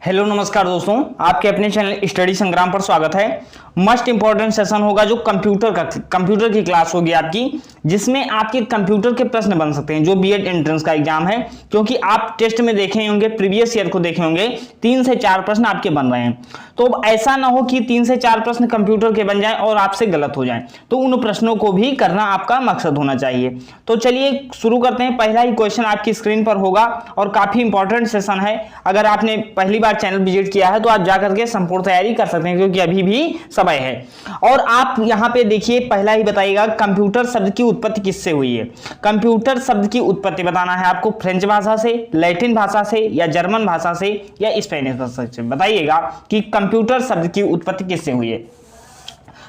Hello नमस्कार दोस्तों, आपके अपने चैनल स्टडी संग्राम पर स्वागत है। मस्ट इंपॉर्टेंट सेशन होगा जो कंप्यूटर की क्लास होगी आपकी, जिसमें आपके कंप्यूटर के प्रश्न बन सकते हैं जो बीएड एंट्रेंस का एग्जाम है। क्योंकि आप टेस्ट में देखे होंगे, प्रीवियस ईयर को देखे होंगे, 3 से 4 प्रश्न आपके बन रहे हैं। तो अब ऐसा ना हो कि 3 से 4 प्रश्न कंप्यूटर के बन जाएं और आपसे गलत हो जाएं, तो उन प्रश्नों को भी करना आपका मकसद होना चाहिए। तो चलिए शुरू करते हैं। पहला ही क्वेश्चन आपकी स्क्रीन पर होगा और काफी इंपॉर्टेंट सेशन है। अगर आपने पहली बार चैनल विजिट किया है तो आप जाकर के संपूर्ण तैयारी कर सकते हैं, क्योंकि अभी भी समय है। और आप यहां पे देखिए, पहला ही बताइएगा कंप्यूटर शब्द की उत्पत्ति किससे हुई है। कंप्यूटर शब्द की उत्पत्ति बताना है आपको। फ्रेंच भाषा से, लैटिन भाषा से, या जर्मन भाषा से, या स्पेनिश भाषा से। बताइएगा कि कंप्यूटर शब्द की उत्पत्ति किससे हुई है।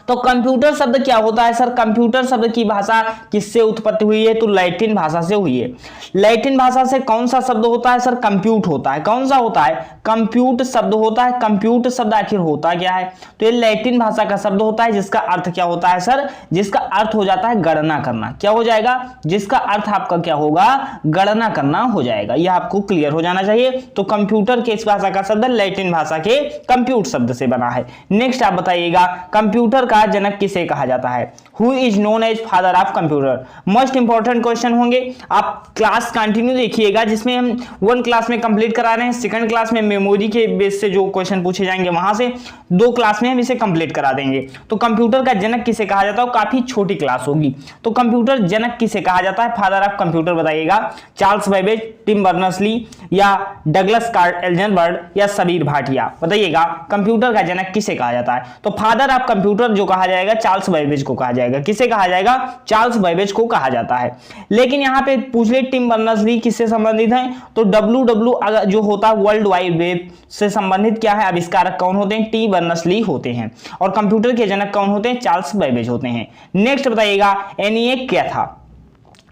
तो कंप्यूटर शब्द क्या होता है सर? कंप्यूटर शब्द की भाषा किससे उत्पत्ति हुई है? तो लैटिन भाषा से हुई है। लैटिन भाषा से कौन सा शब्द होता है सर? कंप्यूट होता है। कौन सा होता है? कंप्यूट शब्द होता है। कंप्यूट शब्द आखिर होता क्या है? तो ये लैटिन भाषा का शब्द होता है, जिसका अर्थ क्या होता है सर? जिसका अर्थ हो जाता है गणना करना। क्या हो जाएगा? जिसका अर्थ आपका क्या होगा? गणना करना हो जाएगा। यह आपको क्लियर हो जाना चाहिए। तो कंप्यूटर के इस भाषा का शब्द लैटिन भाषा के कंप्यूट शब्द से बना है। नेक्स्ट आप बताइएगा, कंप्यूटर जनक किसे कहा जाता है? Who is known as father of computer. Most important question होंगे। आप क्लास कंटिन्यू देखिएगा, जिसमें हम 1 क्लास में कंप्लीट करा रहे हैं। सेकंड क्लास में मेमोरी के बेस से जो क्वेश्चन पूछे जाएंगे, वहां से 2 क्लास में हम इसे कंप्लीट करा देंगे। तो कंप्यूटर का जनक किसे कहा जाता है? काफी छोटी क्लास होगी। तो कंप्यूटर जनक किसे कहा जाता है? फादर ऑफ कंप्यूटर बताइएगा। चार्ल्स बेबेज, टिम बर्नर्स-ली, या डगलस कार्ल-एल्जनबर्ग, या सबीर भाटिया। बताइएगा कंप्यूटर का जनक किसे कहा जाता है? तो फादर ऑफ कंप्यूटर जो कहा जाएगा, चार्ल्स बेबेज को कहा जाएगा। किसे कहा जाएगा? चार्ल्स बेबेज को कहा जाता है। लेकिन यहां पे पूछ ले टिम बर्नर्स-ली किससे संबंधित हैं? तो WW जो होता है वर्ल्ड वाइड वेब से संबंधित क्या है? आविष्कारक कौन होते हैं? टी बर्नर्स-ली होते हैं। और कंप्यूटर के जनक कौन होते हैं? चार्ल्स बेबेज होते हैं। नेक्स्ट बताइएगा, ENIAC क्या था?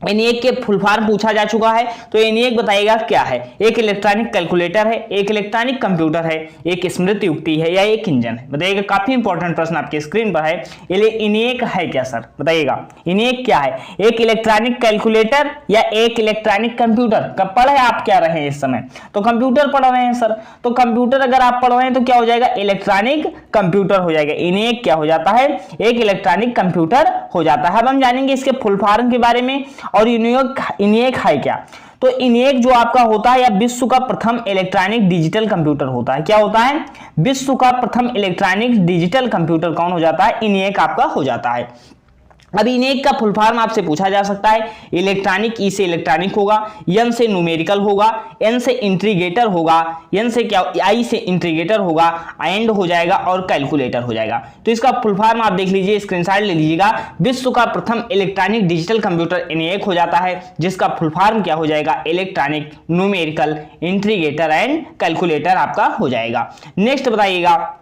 ENIAC के फुल फॉर्म पूछा जा चुका है। तो ENIAC बताइएगा क्या है? एक इलेक्ट्रॉनिक कैलकुलेटर है, एक इलेक्ट्रॉनिक कंप्यूटर है, एक स्मृति युक्ति है, या एक इंजन है। बताइएगा, काफी इंपॉर्टेंट प्रश्न आपके स्क्रीन पर है। ENIAC है क्या सर? बताइएगा ENIAC क्या है? एक इलेक्ट्रॉनिक कैलकुलेटर या एक इलेक्ट्रॉनिक कंप्यूटर? कब पढ़े आप क्या रहे हैं इस समय? तो कंप्यूटर पढ़ रहे हैं सर। तो कंप्यूटर अगर आप पढ़ रहे हैं तो क्या हो जाएगा? इलेक्ट्रॉनिक कंप्यूटर हो जाएगा। ENIAC क्या हो जाता है? एक इलेक्ट्रॉनिक कंप्यूटर हो जाता है। अब हम जानेंगे इसके फुल फॉर्म के बारे में। और ENIAC है क्या? तो ENIAC जो आपका होता है, या विश्व का प्रथम इलेक्ट्रॉनिक डिजिटल कंप्यूटर होता है। क्या होता है? विश्व का प्रथम इलेक्ट्रॉनिक डिजिटल कंप्यूटर कौन हो जाता है? ENIAC आपका हो जाता है। अब ENIAC का फुल फॉर्म आपसे पूछा जा सकता है। इलेक्ट्रॉनिक, ई से इलेक्ट्रॉनिक होगा, N से न्यूमेरिकल होगा, N से इंटीग्रेटर होगा, N से क्या, I से इंटीग्रेटर होगा, एंड हो जाएगा, और कैलकुलेटर हो जाएगा। तो इसका फुल फॉर्म आप देख लीजिए, स्क्रीनशॉट ले लीजिएगा। विश्व का प्रथम इलेक्ट्रॉनिक डिजिटल कंप्यूटर ENIAC हो जाता है, जिसका फुल फॉर्म क्या हो जाएगा? Electronic, numerical, integrator and calculator आपका हो जाएगा। नेक्स्ट बताइएगा,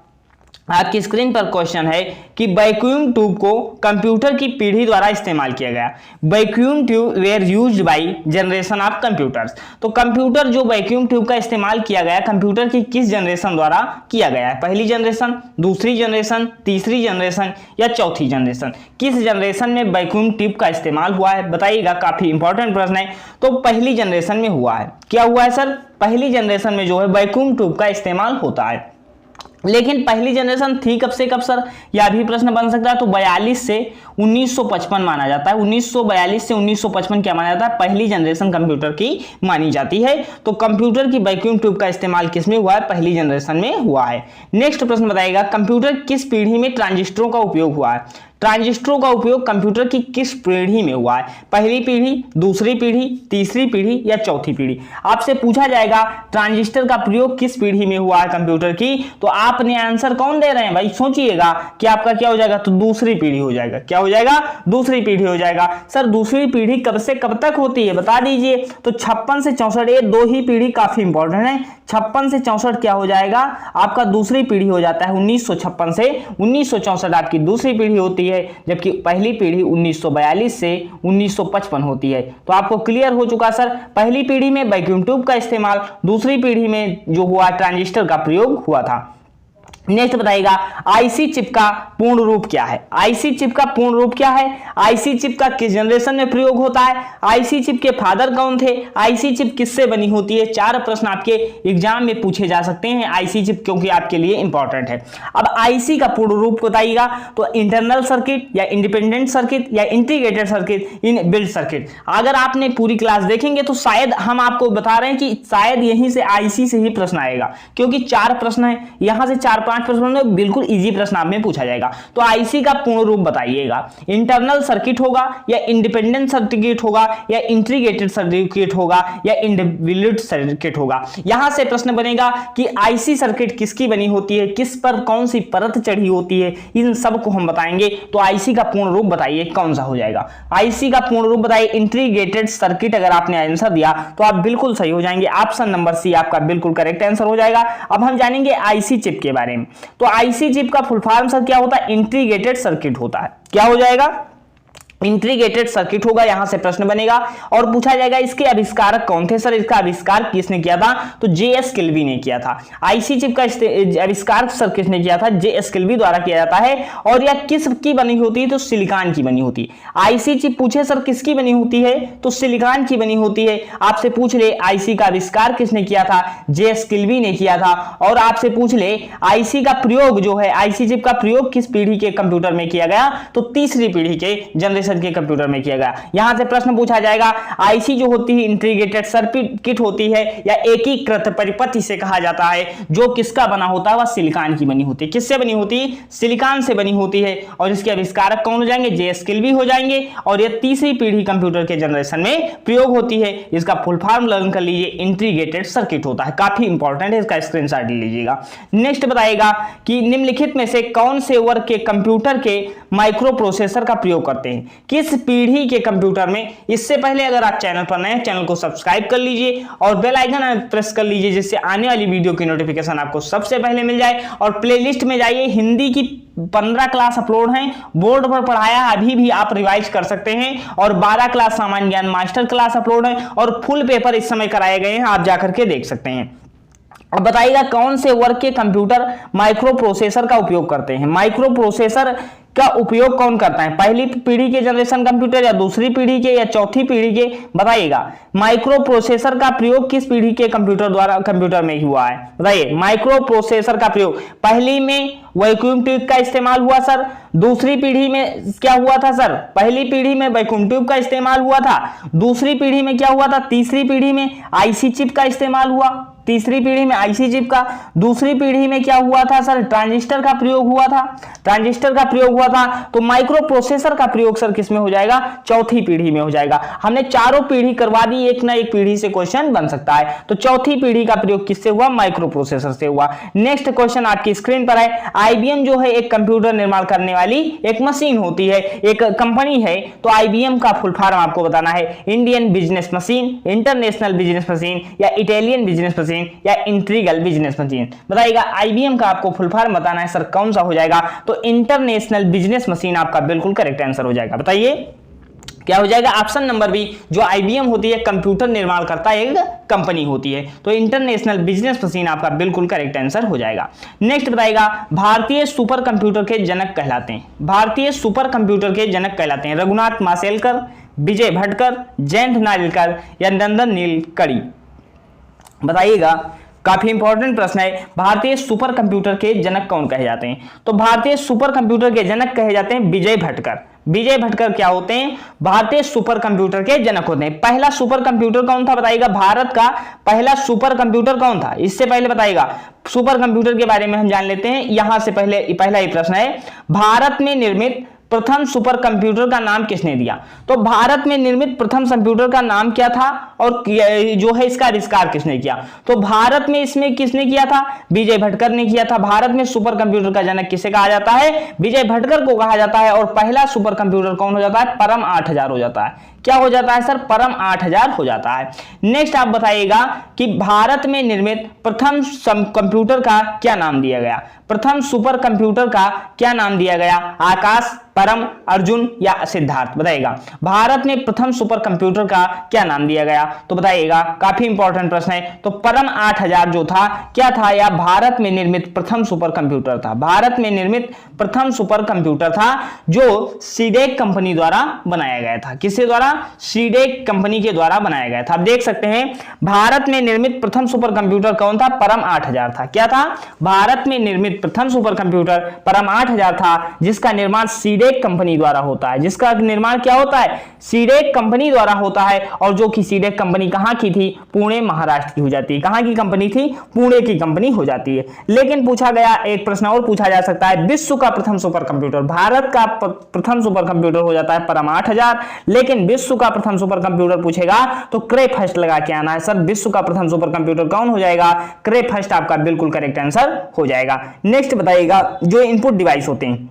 आपकी स्क्रीन पर क्वेश्चन है कि वैक्यूम ट्यूब को कंप्यूटर की पीढ़ी द्वारा इस्तेमाल किया गया। Vacuum tube were used by generation of computers. तो कंप्यूटर जो वैक्यूम ट्यूब का इस्तेमाल किया गया, कंप्यूटर की किस जनरेशन द्वारा किया गया है? पहली जनरेशन, दूसरी जनरेशन, तीसरी जनरेशन, या चौथी जनरेशन? किस जनरेशन में वैक्यूम ट्यूब का इस्तेमाल हुआ है? बताइएगा, काफी इंपॉर्टेंट प्रश्न है। तो पहली जनरेशन में हुआ है। क्या हुआ है सर? पहली जनरेशन में जो है वैक्यूम ट्यूब का इस्तेमाल होता है। लेकिन पहली जनरेशन थी कब से कब सर? यह भी प्रश्न बन सकता है। तो 42 से 1955 माना जाता है। 1942 से 1955 क्या माना जाता है? पहली जनरेशन कंप्यूटर की मानी जाती है। तो कंप्यूटर की वैक्यूम ट्यूब का इस्तेमाल किसमें हुआ है? पहली जनरेशन में हुआ है। नेक्स्ट प्रश्न बताइएगा, कंप्यूटर किस पीढ़ी में ट्रांजिस्टरों का उपयोग हुआ है? ट्रांजिस्टरों का उपयोग कंप्यूटर की किस पीढ़ी में हुआ है? पहली पीढ़ी, दूसरी पीढ़ी, तीसरी पीढ़ी, या चौथी पीढ़ी? आपसे पूछा जाएगा ट्रांजिस्टर का प्रयोग किस पीढ़ी में हुआ है कंप्यूटर की, तो आपने आंसर कौन दे रहे हैं भाई? सोचिएगा कि आपका क्या हो जाएगा? तो दूसरी पीढ़ी हो जाएगा। क्या हो जाएगा? दूसरी पीढ़ी हो जाएगा। सर दूसरी पीढ़ी कब से कब तक होती है बता दीजिए। तो 56 से 64, ये 2 ही पीढ़ी काफी इंपॉर्टेंट है। 56 से 64 क्या हो जाएगा? आपका दूसरी पीढ़ी हो जाता है। 1956 से 1964 आपकी दूसरी पीढ़ी होती है, जबकि पहली पीढ़ी 1942 से 1955 होती है। तो आपको क्लियर हो चुका सर, पहली पीढ़ी में वैक्यूम ट्यूब का इस्तेमाल, दूसरी पीढ़ी में जो हुआ ट्रांजिस्टर का प्रयोग हुआ था। नेक्स्ट बताइएगा आईसी चिप का पूर्ण रूप क्या है। आईसी चिप का पूर्ण रूप क्या है, आईसी चिप का किस जनरेशन में प्रयोग होता है, आईसी चिप के फादर कौन थे, आईसी चिप किससे बनी होती है। 4 प्रश्न आपके एग्जाम में पूछे जा सकते हैं आईसी चिप, क्योंकि आपके लिए इंपॉर्टेंट है। अब आईसी का पूर्ण रूप बताइएगा तो इंटरनल सर्किट या इंडिपेंडेंट सर्किट या integrated circuit in build circuit. अगर आपने पूरी क्लास देखेंगे तो शायद हम आपको बता रहे हैं कि शायद यहीं से आईसी से ही प्रश्न आएगा, क्योंकि 4 प्रश्न है, यहां से 4-5 प्रश्नों में बिल्कुल इजी प्रश्न आप में पूछा जाएगा। तो आईसी का पूर्ण रूप बताइएगा, इंटरनल सर्किट होगा या इंडिपेंडेंट सर्किट होगा या इंटीग्रेटेड सर्किट होगा या इंडिविजुअल सर्किट होगा। यहां से प्रश्न बनेगा कि आईसी सर्किट किसकी बनी होती है, किस पर कौन सी परत चढ़ी होती है, इन सब को हम बताएंगे। तो आईसी का पूर्ण रूप बताइए कौन सा हो जाएगा। आईसी का पूर्ण रूप बताइए इंटीग्रेटेड सर्किट। अगर आपने आंसर दिया तो आप बिल्कुल सही हो जाएंगे, ऑप्शन नंबर सी आपका बिल्कुल करेक्ट आंसर हो जाएगा। अब हम जानेंगे आईसी चिप के बारे में। तो आईसी चिप का फुल फॉर्म सर क्या होता है, इंटीग्रेटेड सर्किट होता है। क्या हो जाएगा, इंटीग्रेटेड सर्किट होगा। यहां से प्रश्न बनेगा और पूछा जाएगा इसके आविष्कारक कौन थे। सर इसका आविष्कार किसने किया था, तो जेएस किल्वी ने किया था। आईसी चिप का आविष्कार सर किसने किया था, जेएस किल्वी द्वारा किया जाता है। और यह किस की बनी होती है, तो सिलिकॉन की बनी होती है। आईसी चिप पूछे सर किसकी बनी होती है, तो सिलिकॉन की बनी होती है। आपसे पूछ ले आईसी का आविष्कार किसने किया था, जेएस किल्वी ने किया था। और आपसे पूछ ले आईसी का प्रयोग जो है, आईसी चिप का प्रयोग किस पीढ़ी के कंप्यूटर में किया गया, तो तीसरी पीढ़ी के जनरेशन के कंप्यूटर में किया गया। यहां से प्रश्न पूछा जाएगा आईसी जो होती है इंटीग्रेटेड सर्किट होती है या एकीकृत परिपथ इसे कहा जाता है, जो किसका बना होता है, वह सिलिकॉन की बनी होती है। किससे बनी होती है, सिलिकॉन से बनी होती है। और इसके आविष्कारक कौन हो जाएंगे, जेएस किल्वी हो जाएंगे। और यह तीसरी पीढ़ी कंप्यूटर के जनरेशन में प्रयोग होती है। इसका फुल फॉर्म लर्न कर लीजिए, इंटीग्रेटेड सर्किट होता है, काफी इंपॉर्टेंट है, इसका स्क्रीनशॉट ले लीजिएगा। नेक्स्ट बताएगा कि निम्नलिखित में से कौन से वर्ग के कंप्यूटर के माइक्रो प्रोसेसर का प्रयोग करते हैं, किस पीढ़ी के कंप्यूटर में। इससे पहले अगर आप चैनल पर नए हैं, चैनल को सब्सक्राइब कर लीजिए और बेल आइकन प्रेस कर लीजिए, जिससे आने वाली वीडियो की नोटिफिकेशन आपको सबसे पहले मिल जाए। और प्लेलिस्ट में जाइए, हिंदी की 15 क्लास अपलोड हैं, बोर्ड पर पढ़ाया अभी भी आप रिवाइज कर सकते हैं। और 12 क्लास सामान्य ज्ञान मास्टर क्लास अपलोड है और फुल पेपर इस समय कराए गए हैं, आप जाकर के देख सकते हैं। अब बताइएगा कौन से वर्ग के कंप्यूटर माइक्रो प्रोसेसर का उपयोग करते हैं। माइक्रो प्रोसेसर का उपयोग कौन करता है, पहली पीढ़ी के जनरेशन कंप्यूटर या दूसरी पीढ़ी के या चौथी पीढ़ी के, बताइएगा। माइक्रो प्रोसेसर का प्रयोग किस पीढ़ी के कंप्यूटर में हुआ है, बताइए। माइक्रो प्रोसेसर का प्रयोग पहली में वैक्यूम ट्यूब का इस्तेमाल हुआ सर, दूसरी पीढ़ी में क्या हुआ था सर, पहली पीढ़ी में वैक्यूम ट्यूब का इस्तेमाल हुआ था, दूसरी पीढ़ी में क्या हुआ था, तीसरी पीढ़ी में आईसी चिप का इस्तेमाल हुआ, तीसरी पीढ़ी में आईसी चिप का, दूसरी पीढ़ी में क्या हुआ था सर, ट्रांजिस्टर का प्रयोग हुआ था, ट्रांजिस्टर का प्रयोग हुआ था। तो माइक्रो प्रोसेसर का प्रयोग सर किस में हो जाएगा, चौथी पीढ़ी में हो जाएगा। हमने चारों पीढ़ी करवा दी, एक ना एक पीढ़ी से क्वेश्चन बन सकता है। तो चौथी पीढ़ी का प्रयोग किससे हुआ, माइक्रो प्रोसेसर से हुआ। नेक्स्ट क्वेश्चन आपकी स्क्रीन पर है। आईबीएम जो है एक कंप्यूटर निर्माण करने वाली एक मशीन होती है, एक कंपनी है। तो आईबीएम का फुल फॉर्म आपको बताना है, Indian business machine, international business machine या इटालियन बिजनेस मशीन या इंटीग्रल बिजनेस मशीन। बताइएगा आईबीएम का आपको फुल फॉर्म बताना है सर कौन सा हो जाएगा, तो इंटरनेशनल बिजनेस मशीन आपका बिल्कुल करेक्ट आंसर हो जाएगा। बताइए क्या हो जाएगा, ऑप्शन नंबर बी। जो आईबीएम होती है कंप्यूटर निर्माण करता है, एक कंपनी होती है, तो इंटरनेशनल बिजनेस मशीन आपका बिल्कुल करेक्ट आंसर हो जाएगा। नेक्स्ट बताइएगा भारतीय सुपर कंप्यूटर के जनक कहलाते हैं, भारतीय सुपर कंप्यूटर के जनक कहलाते हैं रघुनाथ माशेलकर, विजय भटकर, जयंत नागरकर या नंदन नीलकणी। बताइएगा, काफी इंपॉर्टेंट प्रश्न है। भारतीय सुपर कंप्यूटर के जनक कौन कहे जाते हैं, तो भारतीय सुपर कंप्यूटर के जनक कहे जाते हैं विजय भटकर। विजय भटकर क्या होते हैं, भारतीय सुपर कंप्यूटर के जनक होते हैं। पहला सुपर कंप्यूटर कौन था, बताइएगा। भारत का पहला सुपर कंप्यूटर कौन था, इससे पहले बताइएगा। सुपर कंप्यूटर के बारे में हम जान लेते हैं। यहां से पहले पहला ही प्रश्न है, भारत में निर्मित प्रथम सुपर कंप्यूटर का नाम किसने दिया। तो भारत में निर्मित प्रथम कंप्यूटर का नाम क्या था और जो है इसका आविष्कार किसने किया। तो भारत में इसमें किसने किया था, विजय भटकर ने किया था। भारत में सुपर कंप्यूटर का जनक किसे कहा जाता है, विजय भटकर को कहा जाता है। और पहला सुपर कंप्यूटर कौन हो जाता है, परम 8000 हो जाता है। क्या हो जाता है सर, परम 8000 हो जाता है। नेक्स्ट आप बताइएगा कि भारत में निर्मित प्रथम कंप्यूटर का क्या नाम दिया गया, प्रथम सुपर कंप्यूटर का क्या नाम दिया गया। आकाश, परम, अर्जुन या सिद्धार्थ? बताइएगा। भारत में प्रथम सुपर कंप्यूटर का क्या नाम दिया गया? तो बताइएगा, काफी इंपॉर्टेंट प्रश्न है। तो परम 8000 जो था क्या था? या भारत में निर्मित प्रथम सुपर कंप्यूटर था। भारत में निर्मित प्रथम सुपर कंप्यूटर था जो सीडेक कंपनी द्वारा बनाया गया था। किसके द्वारा? सीडेक कंपनी के द्वारा बनाया गया था। आप देख सकते हैं भारत में निर्मित प्रथम सुपर कंप्यूटर कौन था? परम 8000 था। क्या था? भारत में निर्मित प्रथम सुपर कंप्यूटर परम 8000 था, जिसका निर्माण सीडेक कंपनी द्वारा होता है। जिसका निर्माण क्या होता है? सीडेक कंपनी द्वारा होता है। और जो कि सीडेक कंपनी कहां की थी? पुणे महाराष्ट्र की हो जाती है। कहां की कंपनी थी? पुणे की कंपनी हो जाती है। लेकिन पूछा गया एक प्रश्न और पूछा जा सकता है, विश्व का प्रथम सुपर कंप्यूटर, भारत का प्रथम सुपर कंप्यूटर हो जाता है परम 8000, लेकिन विश्व का प्रथम सुपर कंप्यूटर पूछेगा तो क्रे फर्स्ट लगा के आना है। सर विश्व का प्रथम सुपर कंप्यूटर कौन हो जाएगा? क्रे फर्स्ट आपका बिल्कुल करेक्ट आंसर हो जाएगा। नेक्स्ट बताइएगा, जो इनपुट डिवाइस होते हैं,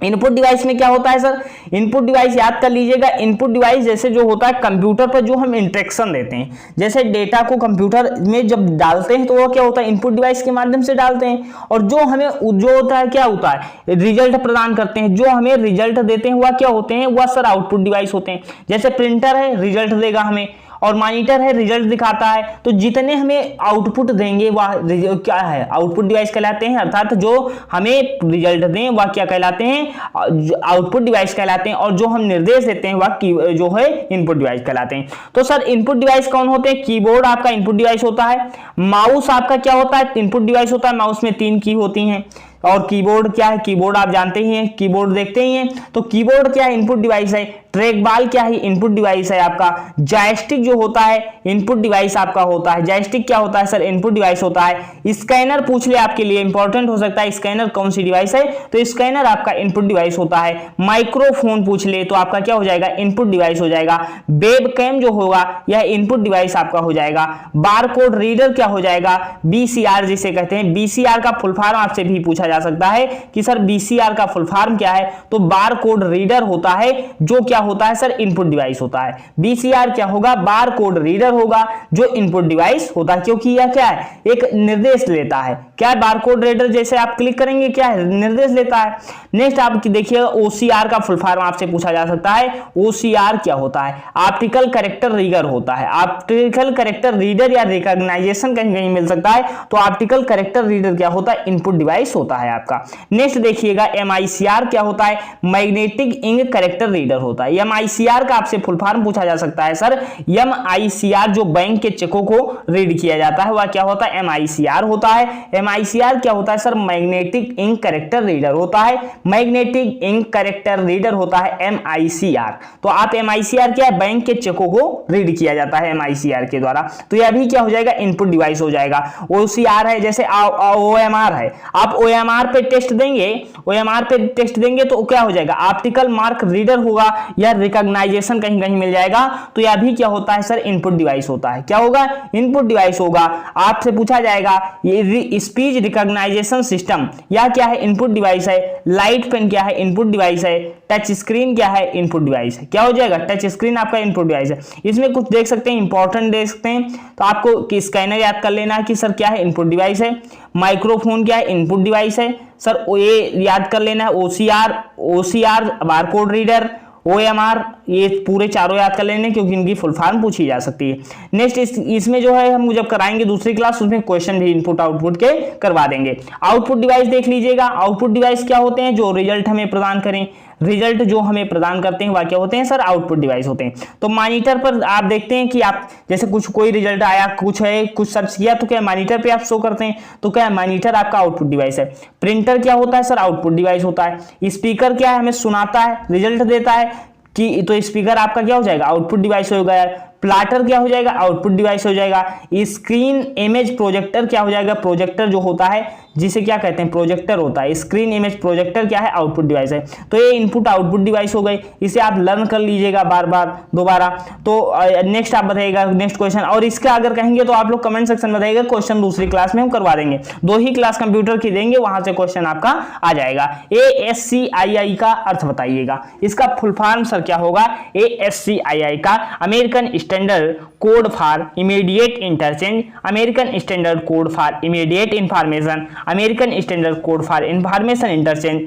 इनपुट डिवाइस में क्या होता है सर? इनपुट डिवाइस याद कर लीजिएगा। इनपुट डिवाइस जैसे जो होता है कंप्यूटर पर जो हम इंटरेक्शन देते हैं, जैसे डेटा को कंप्यूटर में जब डालते हैं तो वो क्या होता है? इनपुट डिवाइस के माध्यम से डालते हैं। और जो हमें जो होता है क्या होता है? रिजल्ट प्रदान करते हैं। जो हमें रिजल्ट देते हैं वह क्या होते हैं? वह सर आउटपुट डिवाइस होते हैं। जैसे प्रिंटर है, रिजल्ट देगा हमें, और मॉनिटर है, रिजल्ट दिखाता है। तो जितने हमें आउटपुट देंगे वह क्या है? आउटपुट डिवाइस कहलाते हैं। अर्थात जो हमें रिजल्ट दें वह क्या कहलाते हैं? आउटपुट डिवाइस कहलाते हैं। और जो हम निर्देश देते हैं वह जो है इनपुट डिवाइस कहलाते हैं। तो सर इनपुट डिवाइस कौन होते हैं? कीबोर्ड आपका इनपुट डिवाइस होता है। माउस आपका क्या होता है? इनपुट डिवाइस होता है। माउस में 3 की होती हैं। और कीबोर्ड क्या है? कीबोर्ड आप जानते ही हैं, कीबोर्ड देखते ही हैं। तो कीबोर्ड क्या है? इनपुट डिवाइस है। ट्रैक बॉल क्या है? इनपुट डिवाइस है आपका। जॉयस्टिक जो होता है इनपुट डिवाइस आपका होता है। जॉयस्टिक क्या होता है सर? इनपुट डिवाइस होता है। स्कैनर पूछ ले आपके लिए, इंपॉर्टेंट हो सकता है। स्कैनर कौन सी डिवाइस है? तो स्कैनर आपका इनपुट डिवाइस होता है। माइक्रोफोन पूछ ले तो आपका क्या हो जाएगा? इनपुट डिवाइस हो जाएगा। वेबकैम जो होगा यह इनपुट डिवाइस आपका हो जाएगा। बारकोड रीडर क्या हो जाएगा? बीसीआर जिसे कहते हैं। बीसीआर का फुल फॉर्म आपसे भी पूछा जा सकता है कि सर बीसीआर का फुल फॉर्म क्या है? तो बारकोड रीडर होता है, जो क्या होता है सर? इनपुट डिवाइस होता है। बीसीआर क्या होगा? बारकोड रीडर होगा, जो इनपुट डिवाइस होता है, क्योंकि यह क्या है? एक निर्देश लेता है। क्या है? बारकोड रीडर जैसे आप क्लिक करेंगे क्या है? निर्देश लेता है। नेक्स्ट आप देखिएगा, ओसीआर का फुल फॉर्म आपसे पूछा जा सकता है। ओसीआर क्या होता है? ऑप्टिकल कैरेक्टर रीडर होता है। ऑप्टिकल कैरेक्टर रीडर या रिकॉग्नाइजेशन कहीं कहीं मिल सकता है। तो ऑप्टिकल कैरेक्टर रीडर क्या होता है? इनपुट डिवाइस होता है आपका। नेक्स्ट देखिएगा, एमआईसीआर क्या होता है? मैग्नेटिक इंक कैरेक्टर रीडर होता है। एमआईसीआर का आपसे फुल फॉर्म पूछा जा सकता है सर। एमआईसीआर जो बैंक के चेकों को रीड किया जाता है वह क्या होता है? एमआईसीआर होता है। एमआईसीआर क्या होता है sir? Magnetic ink character reader होता है। मैग्नेटिक इंक कैरेक्टर रीडर होता है एमआईसीआर। तो आप एमआईसीआर क्या है? बैंक के चेकों को रीड किया जाता है एमआईसीआर के द्वारा। तो यह भी क्या हो जाएगा? इनपुट डिवाइस हो जाएगा। ओसीआर है, जैसे ओएमआर है। आप ओएमआर पे टेस्ट देंगे, ओएमआर पे टेस्ट देंगे तो क्या हो जाएगा? ऑप्टिकल मार्क रीडर होगा या रिकॉग्नाइजेशन कहीं कहीं मिल जाएगा। तो यह भी क्या होता है सर? इनपुट डिवाइस होता है। क्या होगा? इनपुट डिवाइस होगा। आपसे पूछा जाएगा ये स्पीच रिकॉग्नाइजेशन सिस्टम, यह क्या है? इनपुट डिवाइस है। लाइट पेन क्या है? इनपुट डिवाइस है। टच स्क्रीन क्या है? इनपुट डिवाइस है। क्या हो जाएगा? टच स्क्रीन आपका इनपुट डिवाइस है। इसमें कुछ देख सकते हैं, इंपॉर्टेंट देख सकते हैं। तो आपको स्कैनर याद कर लेना है कि सर क्या है? इनपुट डिवाइस है। माइक्रोफोन क्या है? इनपुट डिवाइस है सर। ये याद कर लेना है, ओसीआर बारकोड रीडर, ओएमआर, ये पूरे चारों याद कर लेने क्योंकि इनकी फुल फॉर्म पूछी जा सकती है। नेक्स्ट इसमें जो है हम जब कराएंगे दूसरी क्लास, उसमें क्वेश्चन भी इनपुट आउटपुट के करवा देंगे। आउटपुट डिवाइस देख लीजिएगा। आउटपुट डिवाइस क्या होते हैं? जो रिजल्ट हमें प्रदान करें। रिजल्ट जो हमें प्रदान करते हैं वह क्या होते हैं सर? आउटपुट डिवाइस होते हैं। तो मॉनिटर पर आप देखते हैं कि आप जैसे कोई रिजल्ट आया, कुछ है, कुछ सर्च किया तो क्या मॉनिटर पे आप शो करते हैं। तो क्या मॉनिटर आपका आउटपुट डिवाइस है। प्रिंटर क्या होता है सर? आउटपुट डिवाइस होता है। स्पीकर क्या है? हमें सुनाता है, रिजल्ट देता है कि, तो स्पीकर आपका क्या हो जाएगा? आउटपुट डिवाइस हो गया। प्लाटर क्या हो जाएगा? आउटपुट डिवाइस हो जाएगा। स्क्रीन इमेज प्रोजेक्टर क्या हो जाएगा? प्रोजेक्टर जो होता है जिसे क्या कहते हैं? प्रोजेक्टर होता है। स्क्रीन इमेज प्रोजेक्टर क्या है? आउटपुट डिवाइस है। तो ये इनपुट आउटपुट डिवाइस हो गई। इसे आप लर्न कर लीजिएगा बार बार दोबारा। तो नेक्स्ट आप बताइएगा नेक्स्ट क्वेश्चन, और इसका अगर कहेंगे तो आप लोग कमेंट सेक्शन में बताइएगा। क्वेश्चन दूसरी क्लास में हम करवा देंगे। 2 ही क्लास कंप्यूटर की देंगे, वहां से क्वेश्चन आपका आ जाएगा। ASCII का अर्थ बताइएगा। इसका फुल फॉर्म सर क्या होगा? ASCII का American standard code for immediate interchange, American standard code for immediate information, American standard code for information interchange,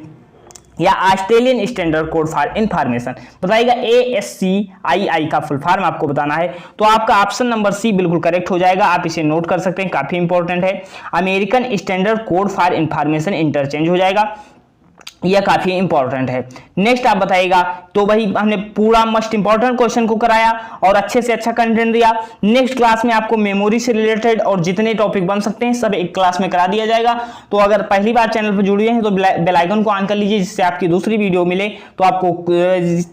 या Australian standard code for information, बताइएगा ASCII का फुल फॉर्म आपको बताना है। तो आपका ऑप्शन नंबर सी बिल्कुल करेक्ट हो जाएगा, आप इसे नोट कर सकते हैं, काफी इंपॉर्टेंट है। American standard code for information interchange हो जाएगा, यह काफी इंपॉर्टेंट है। नेक्स्ट आप बताइएगा, तो भाई हमने पूरा मोस्ट इंपॉर्टेंट क्वेश्चन को कराया और अच्छे से अच्छा कंटेंट दिया। नेक्स्ट क्लास में आपको मेमोरी से रिलेटेड और जितने टॉपिक बन सकते हैं सब एक क्लास में करा दिया जाएगा। तो अगर पहली बार चैनल पर जुड़े हैं तो बेल आइकन को ऑन कर लीजिए, जिससे आपकी दूसरी वीडियो मिले तो आपको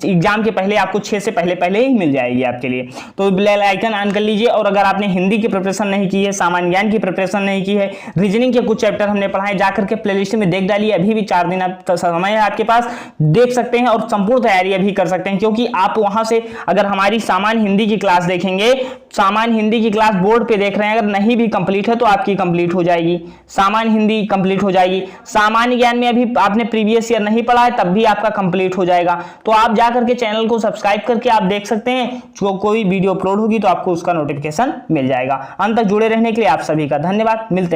एग्जाम के पहले आपको 6 से पहले ही मिल जाएगी आपके लिए। तो बेल आइकन ऑन कर लीजिए। और अगर आपने हिंदी की प्रिपरेशन नहीं की है, सामान्य ज्ञान की प्रिपरेशन नहीं की है, रीजनिंग के कुछ चैप्टर हमने पढ़ाए, जाकर के प्लेलिस्ट में देख डालिए, अभी भी 4 दिन समय है आपके पास, देख सकते हैं और संपूर्ण तैयारी अभी कर सकते हैं। क्योंकि आप वहां से अगर हमारी सामान्य हिंदी की क्लास देखेंगे, सामान्य हिंदी की क्लास बोर्ड पे देख रहे हैं, अगर नहीं भी कंप्लीट है तो आपकी कंप्लीट हो जाएगी, सामान्य हिंदी कंप्लीट हो जाएगी। सामान्य ज्ञान में अभी आपने प्रीवियस ईयर नहीं पढ़ा है तब भी आपका कंप्लीट हो जाएगा। तो आप जाकर के चैनल को सब्सक्राइब करके आप देख सकते हैं, जो कोई वीडियो अपलोड होगी तो आपको उसका नोटिफिकेशन मिल जाएगा। अंत तक जुड़े रहने के लिए आप सभी का धन्यवाद। मिलते हैं।